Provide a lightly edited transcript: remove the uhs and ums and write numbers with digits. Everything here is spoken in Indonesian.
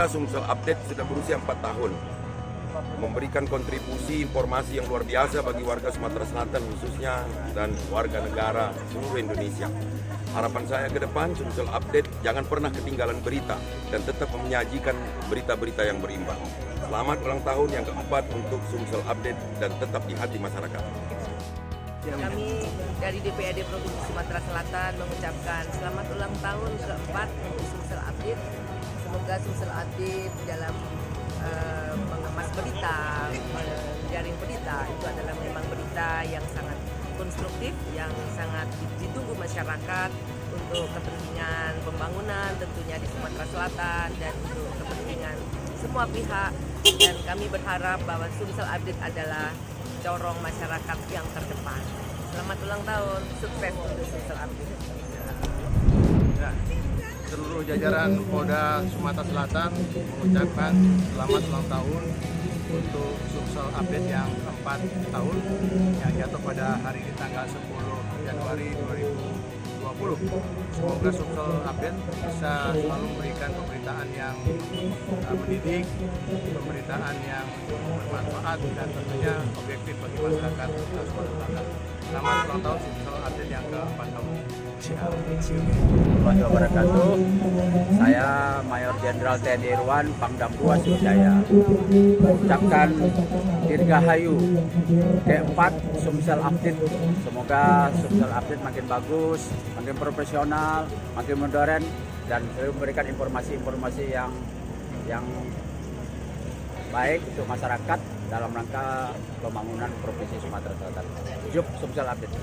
biasa Sumsel Update sudah berusia 4 tahun, memberikan kontribusi informasi yang luar biasa bagi warga Sumatera Selatan khususnya dan warga negara seluruh Indonesia. Harapan saya ke depan Sumsel Update jangan pernah ketinggalan berita dan tetap menyajikan berita-berita yang berimbang. Selamat ulang tahun yang keempat untuk Sumsel Update dan tetap di hati masyarakat. Kami dari DPRD Provinsi Sumatera Selatan mengucapkan selamat ulang tahun keempat untuk Sumsel Update. Semoga Sumsel Update dalam mengemas berita, menjaring berita itu adalah memang berita yang sangat konstruktif, yang sangat ditunggu masyarakat untuk kepentingan pembangunan tentunya di Sumatera Selatan dan untuk kepentingan semua pihak. Dan kami berharap bahwa Sumsel Update adalah corong masyarakat yang terdepan. Selamat ulang tahun, sukses untuk Sumsel Update. Ya, seluruh jajaran Polda Sumatera Selatan mengucapkan selamat ulang tahun untuk Sumsel Update yang keempat tahun yang jatuh pada hari ini tanggal 10 Januari 2020. Semoga Sumsel Update bisa selalu memberikan pemberitaan yang mendidik, pemberitaan yang bermanfaat dan tentunya objektif bagi masyarakat Sumatera Selatan. Selamat ulang tahun Sumsel Update yang keempat tahun. Warahmatullahi wabarakatuh. Saya Mayor Jenderal TNI Irwan Pangdam 2 Sriwijaya mengucapkan Dirgahayu keempat Sumsel Update. Semoga Sumsel Update makin bagus, makin profesional, makin modern dan memberikan informasi-informasi yang baik untuk masyarakat dalam rangka pembangunan Provinsi Sumatera Selatan. Yup, Sumsel Update.